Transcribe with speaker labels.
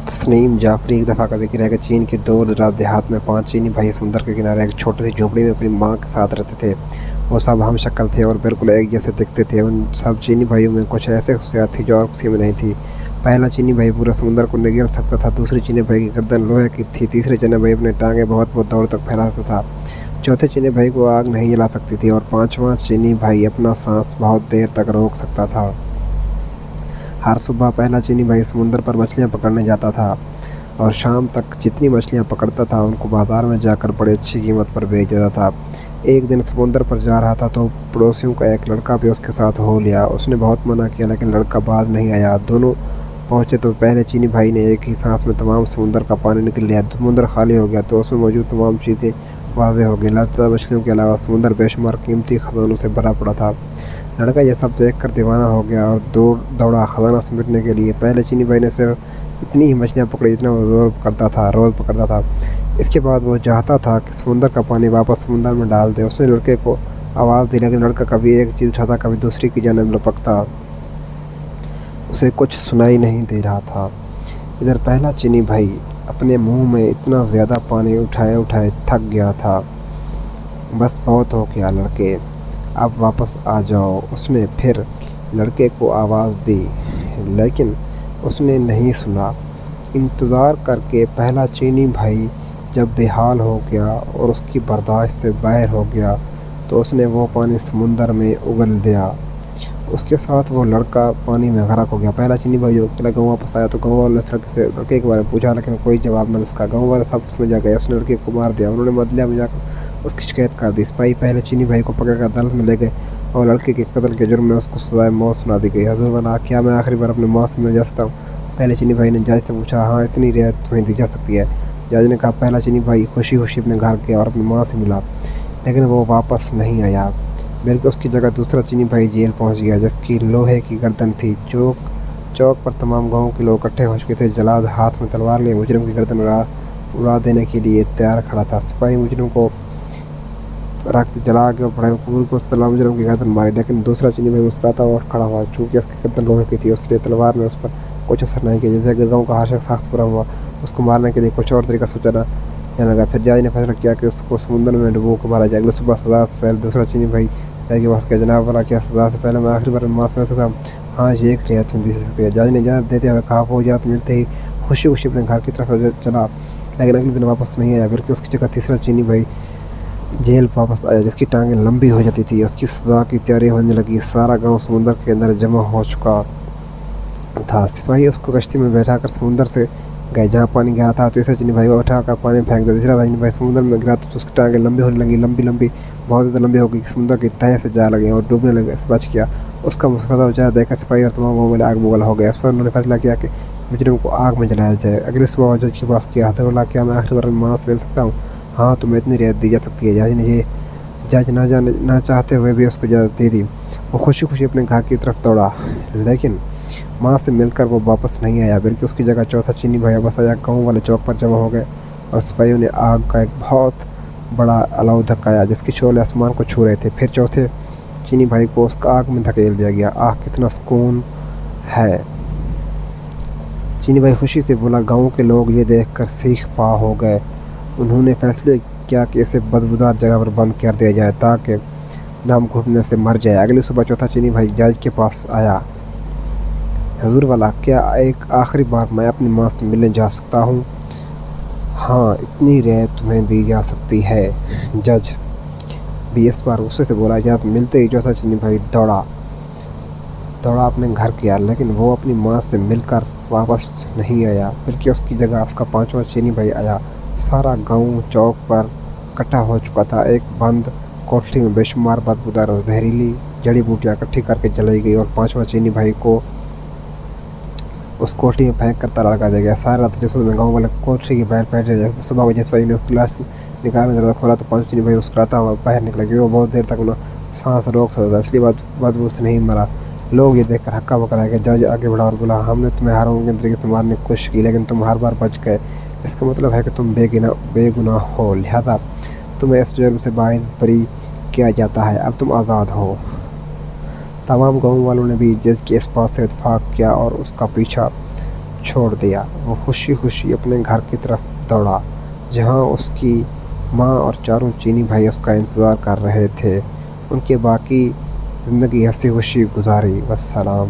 Speaker 1: तस्नीम जाफरी एक दफ़ा का ज़िक्र है कि चीन के दूर दराज देहात में 5 चीनी भाई समुंदर के किनारे एक छोटी सी झोपड़ी में अपनी माँ के साथ रहते थे। वो सब हम शक्ल थे और बिल्कुल एक जैसे दिखते थे। उन सब चीनी भाइयों में कुछ ऐसे खुशियात थी जो और किसी में नहीं थी। पहला चीनी भाई पूरा समुंदर को निगल सकता था, दूसरे चीनी भाई की गर्दन लोहे की थी, तीसरे चीनी भाई अपने टांगे बहुत बहुत दूर तक फैला सकता था, चौथे चीनी भाई को आग नहीं जला सकती थी और पाँचवा चीनी भाई अपना सांस बहुत देर तक रोक सकता था। हर सुबह पहला चीनी भाई समुंदर पर मछलियाँ पकड़ने जाता था और शाम तक जितनी मछलियाँ पकड़ता था उनको बाज़ार में जाकर बड़ी अच्छी कीमत पर बेच देता था। एक दिन समुंदर पर जा रहा था तो पड़ोसियों का एक लड़का भी उसके साथ हो लिया। उसने बहुत मना किया लेकिन लड़का बाज नहीं आया। दोनों पहुँचे तो पहले चीनी भाई ने एक ही सांस में तमाम समुंदर का पानी निकल लिया। समुंदर खाली हो गया तो उसमें मौजूद तमाम चीज़ें वाज़ेह हो गई। लतादार मछलियों के अलावा समुंदर बेशुमार कीमती खजानों से भरा पड़ा था। लड़का यह सब देखकर दीवाना हो गया और दौड़ा खजाना समेटने के लिए। पहले चीनी भाई ने सिर्फ इतनी ही मछलियाँ पकड़ी जितना वो रोज़ पकड़ता था। इसके बाद वो चाहता था कि समुंदर का पानी वापस समुंदर में डाल दे। उसने लड़के को आवाज़ दी लेकिन लड़का कभी एक चीज़ उठाता कभी दूसरी की जानिब लपकता। उसे कुछ सुनाई नहीं दे रहा था। इधर पहला चीनी भाई अपने मुंह में इतना ज़्यादा पानी उठाए उठाए थक गया था। बस बहुत हो गया लड़के, अब वापस आ जाओ। उसने फिर लड़के को आवाज़ दी लेकिन उसने नहीं सुना। इंतज़ार करके पहला चीनी भाई जब बेहाल हो गया और उसकी बर्दाश्त से बाहर हो गया तो उसने वो पानी समुंदर में उगल दिया। उसके साथ वो लड़का पानी में गरक हो गया। पहला चीनी भाई जो अकेला गाँव वापस आया तो गाँव वालों ने लड़के के बारे में पूछा लेकिन कोई जवाब न उसका। गाँव वाले सब समझ आ गए। उसने लड़के को मार दिया। उन्होंने बदले में जाकर उसकी शिकायत कर दी। सिपाही पहले चीनी भाई को पकड़कर अदालत में ले गए और लड़के के कत्ल के जुर्म में उसको सज़ाए मौत सुना दी गई। हजूर वाला, क्या मैं आखिरी बार अपनी माँ से मिल जा सकता हूँ? पहले चीनी भाई ने जज से पूछा। हाँ, इतनी रियायत तुम्हें दी जा सकती है। जज ने कहा। पहला चीनी भाई खुशी खुशी अपने घर गया और अपनी माँ से मिला लेकिन वो वापस नहीं आया, बल्कि उसकी जगह दूसरा चीनी भाई जेल पहुंच गया जिसकी लोहे की गर्दन थी। चौक पर तमाम गांव के लोग इकट्ठे हो चुके थे। जलाद हाथ में तलवार लिए मुजरिम की गर्दन उड़ा देने के लिए तैयार खड़ा था। सिपाही मुजरिम को रख जला के पूरी को सलाम मुजरिम की गर्दन मारी लेकिन दूसरा चीनी भाई मुस्कुराता और खड़ा हुआ। चूँकि उसकी गर्दन लोहे की थी इसलिए तलवार में उस पर कुछ असर नहीं किया। जैसे अगर गाँव का हर शख्स सख्त बुरा हुआ, उसको मारने के लिए कुछ और तरीका सोचा जाने लगा। फिर जज ने फैसला किया कि उसको समुंदर में डुबो कर मारा जाए। अगले सुबह सज़ा से पहले दूसरा चीनी भाई जज के पास गया। जनाब वाला, क्या सज़ा से पहले मैं आखिरी बार मांस में सकता हूँ? हाँ, ये एक रियायत दे सकती है। जज ने इजाज़त देते हुए कहा। वो इजाज़त मिलते ही खुशी खुशी अपने घर की तरफ चला लेकिन अगले दिन वापस नहीं आया, बल्कि उसकी जगह तीसरा चीनी भाई जेल वापस आया जिसकी टांगें लंबी हो जाती थी। उसकी सज़ा की तैयारी होने लगी। सारा गाँव समुंदर के अंदर जमा हो चुका था। सिपाही उसको कश्ती में बैठाकर समुंदर से गए जहाँ पानी गहरा था। तीसरा चीनी भाई को उठाकर पानी में फेंक दिया। तीसरा चीनी भाई समुंदर में गिरा तो उसकी टांगें लंबी होने लगी, लंबी बहुत ज़्यादा लंबी हो गई। समुंदर की तह से जा लगे और डूबने लगे। बच गया। उसका मुस्कुराता चेहरा देखकर सिपाही और तमाम गाँव वाले आग बबूला हो गए। इस पर उन्होंने फैसला किया कि मुजरिम को आग में जलाया जाए। अगले सुबह जज के पास किया। हथौड़ा, क्या मैं आखिरी बार मांस मिल सकता हूँ? हाँ, तुम्हें इतनी रियायत दी जा सकती है। जज ना चाहते हुए भी उसको इजाज़त दे दी। वो खुशी खुशी अपने घर की तरफ दौड़ा लेकिन माँ से मिलकर वो वापस नहीं आया, बल्कि उसकी जगह चौथा चीनी भाई वापस आया। गाँव वाले चौक पर जमा हो गए और सिपाहियों ने आग का एक बहुत बड़ा अलाव धकाया जिसके शोले आसमान को छू रहे थे। फिर चौथे चीनी भाई को उसका आग में धकेल दिया गया। आह, कितना सुकून है! चीनी भाई खुशी से बोला। गाँव के लोग ये देखकर सीख पा हो गए। उन्होंने फैसले किया कि इसे बदबूदार जगह पर बंद कर दिया जाए ताकि दम घुटने से मर जाए। अगली सुबह चौथा चीनी भाई जज के पास आया। हजूर वाला, क्या एक आखिरी बार मैं अपनी माँ से मिलने जा सकता हूँ? हाँ, इतनी रियायत तुम्हें दी जा सकती है। जज भी इस बार गुस्से से बोला। जब मिलते ही चौथा चीनी भाई दौड़ा अपने घर गया लेकिन वो अपनी माँ से मिलकर वापस नहीं आया, बल्कि उसकी जगह उसका पांचवा चीनी भाई आया। सारा गांव चौक पर इकट्ठा हो चुका था। एक बंद कोठरी में बेशुमार बदबूदार और जहरीली जड़ी बूटियाँ इकट्ठी करके जलाई गई और पांचवा चीनी भाई को उस कोठरी में फेंक कर ताला लगा दिया गया। सारी रात जैसे में गाँव वाले कोठरी के बाहर बैठे रहे। सुबह को जिस भाई ने उसकी लाश निकालने दरवाजा खोला तो पांचवा चीनी भाई मुस्कुराता हुआ बाहर निकला क्योंकि वो बहुत देर तक उन्हें सांस रोक सकता था, इसलिए बदबू से नहीं मरा। लोग ये देखकर हक्का बक्का रह गए। जज आगे बढ़ा और बोला। हमने तुम्हें हर मुमकिन तरीके से मारने की कोशिश की लेकिन तुम हर बार बच गए। इसका मतलब है कि तुम बेगुनाह हो, लिहाजा तुम्हें इस जुर्म से बरी किया जाता है। अब तुम आज़ाद हो। तमाम गाँव वालों ने भी जज के इस बात से इत्तेफाक किया और उसका पीछा छोड़ दिया। वो खुशी-खुशी अपने घर की तरफ दौड़ा, जहाँ उसकी माँ और चारों चीनी भाई उसका इंतज़ार कर रहे थे। उनकी बाकी ज़िंदगी हँसी-खुशी गुज़ारी। वस्सलाम।